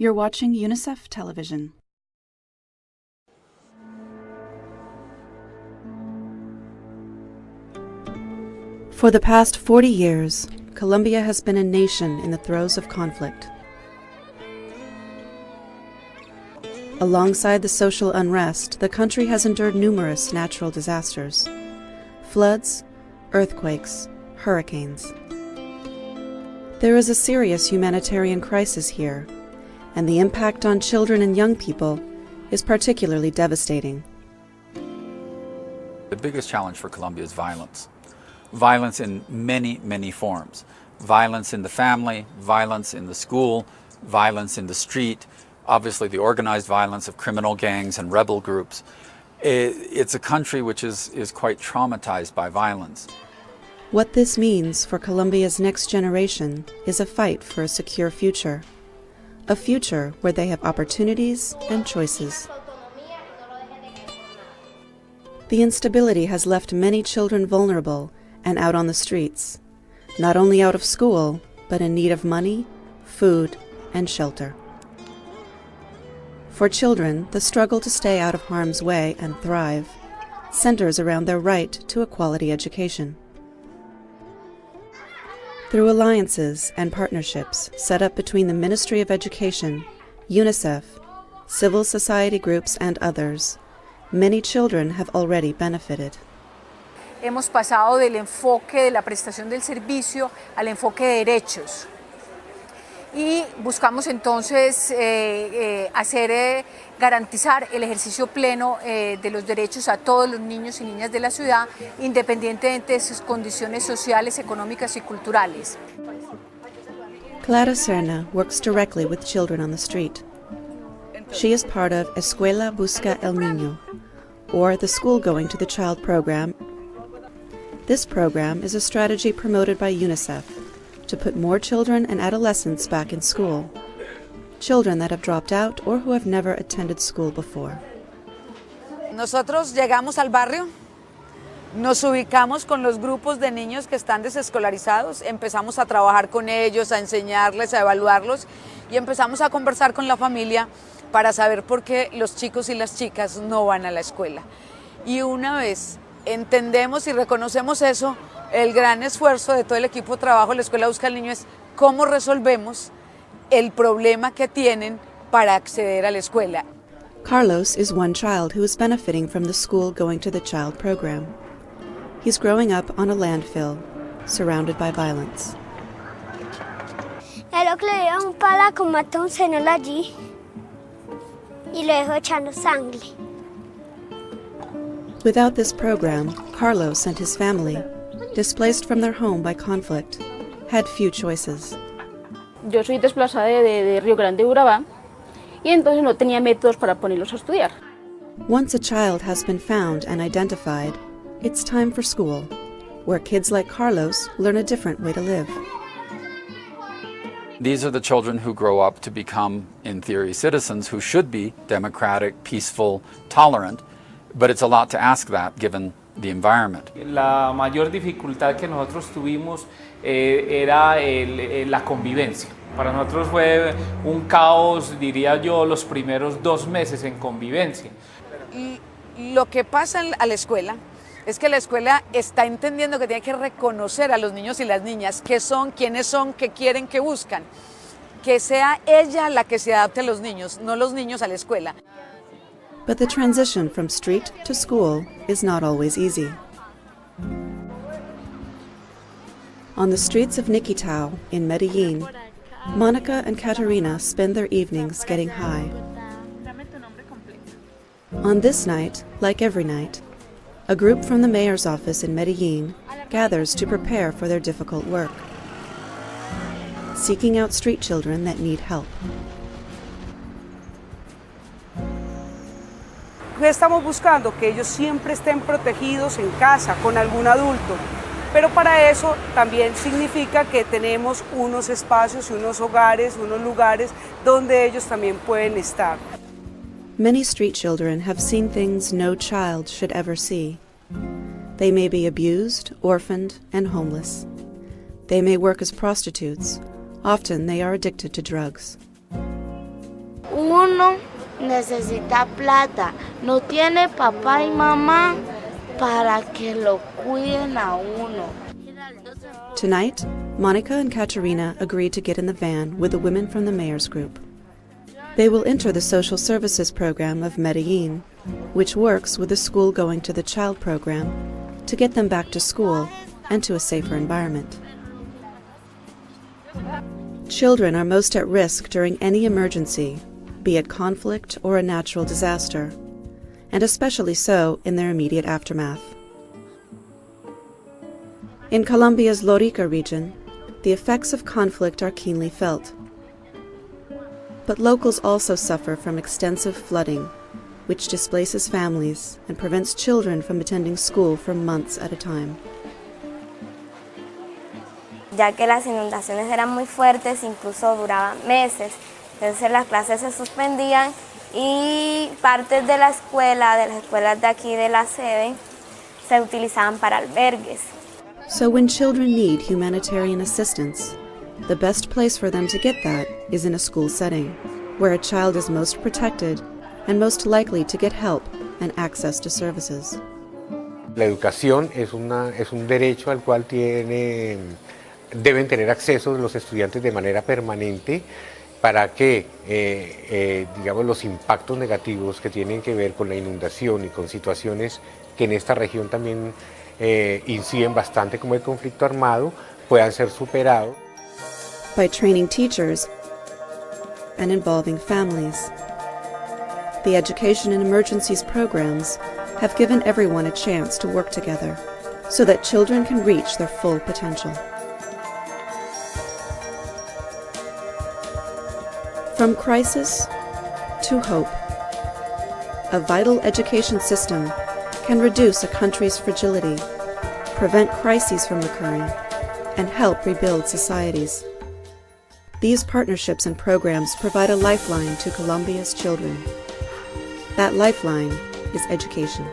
You're watching UNICEF Television. For the past 40 years, Colombia has been a nation in the throes of conflict. Alongside the social unrest, the country has endured numerous natural disasters: floods, earthquakes, hurricanes. There is a serious humanitarian crisis here, and the impact on children and young people is particularly devastating. The biggest challenge for Colombia is violence. Violence in many, many forms. Violence in the family, violence in the school, violence in the street, obviously the organized violence of criminal gangs and rebel groups. It's a country which is quite traumatized by violence. What this means for Colombia's next generation is a fight for a secure future. A future where they have opportunities and choices. The instability has left many children vulnerable and out on the streets, not only out of school, but in need of money, food, and shelter. For children, the struggle to stay out of harm's way and thrive centers around their right to a quality education. Through alliances and partnerships set up between the Ministry of Education, UNICEF, civil society groups, and others, many children have already benefited. Hemos pasado del enfoque de la prestación del servicio al enfoque de derechos y buscamos entonces garantizar el ejercicio pleno de los derechos a todos los niños y niñas de la ciudad, independientemente de sus condiciones sociales, económicas y culturales. Clara Serna works directly with children on the street. She is part of Escuela Busca el Niño, or the School Going to the Child program. This program is a strategy promoted by UNICEF to put more children and adolescents back in school, children that have dropped out or who have never attended school before. Nosotros llegamos al barrio, nos ubicamos con los grupos de niños que están desescolarizados, empezamos a trabajar con ellos, a enseñarles, a evaluarlos y empezamos a conversar con la familia para saber por qué los chicos y las chicas no van a la escuela. Y una vez entendemos y reconocemos eso, el gran esfuerzo de todo el equipo de trabajo de la Escuela Busca al Niño es cómo resolvemos el problema que tienen para acceder a la escuela. Carlos is one child who is benefiting from the School Going to the Child program. He's growing up on a landfill, surrounded by violence. Lo que le dio un pala con mató un señor allí y lo dejó echando sangre. Without this program, Carlos and his family, displaced from their home by conflict, had few choices. Yo soy desplazada de Río Grande, Urabá, y entonces no tenía métodos para ponerlos a estudiar. Once a child has been found and identified, it's time for school, where kids like Carlos learn a different way to live. These are the children who grow up to become, in theory, citizens who should be democratic, peaceful, tolerant, but it's a lot to ask that given the environment. La mayor dificultad que nosotros tuvimos era la convivencia. Para nosotros fue un caos, diría yo, los primeros 2 meses en convivencia. Lo que pasa a la escuela es que la escuela está entendiendo que tiene que reconocer a los niños y las niñas, qué son, quiénes son, qué quieren, qué buscan. Que sea ella la que se adapte a los niños, no los niños a la escuela. But the transition from street to school is not always easy. On the streets of Niquitao in Medellin, Monica and Caterina spend their evenings getting high. On this night, like every night, a group from the mayor's office in Medellin gathers to prepare for their difficult work, seeking out street children that need help. Estamos buscando que ellos siempre estén protegidos en casa con algún adulto, pero para eso también significa que tenemos unos espacios y unos hogares, unos lugares donde ellos también pueden estar. Many street children have seen things no child should ever see. They may be abused, orphaned, and homeless. They may work as prostitutes. Often they are addicted to drugs. uno necesita plata, no tiene papá y mamá para que lo cuiden a uno. Tonight, Monica and Katerina agreed to get in the van with the women from the mayor's group. They will enter the social services program of Medellin, which works with the School Going to the Child program to get them back to school and to a safer environment. Children are most at risk during any emergency, be it conflict or a natural disaster, and especially so in their immediate aftermath. In Colombia's Lorica region, the effects of conflict are keenly felt. But locals also suffer from extensive flooding, which displaces families and prevents children from attending school for months at a time. Ya que las inundaciones eran muy fuertes, incluso duraban meses, entonces las clases se suspendían y partes de las escuelas de aquí de la sede, se utilizaban para albergues. So when children need humanitarian assistance, the best place for them to get that is in a school setting, where a child is most protected and most likely to get help and access to services. La educación es un derecho al cual deben tener acceso los estudiantes de manera permanente para que digamos, los impactos negativos que tienen que ver con la inundación y con situaciones que en esta región también inciden bastante como el conflicto armado puedan ser superados. By training teachers and involving families. The Education in Emergencies programs have given everyone a chance to work together so that children can reach their full potential. From crisis to hope, a vital education system can reduce a country's fragility, prevent crises from occurring, and help rebuild societies. These partnerships and programs provide a lifeline to Colombia's children. That lifeline is education.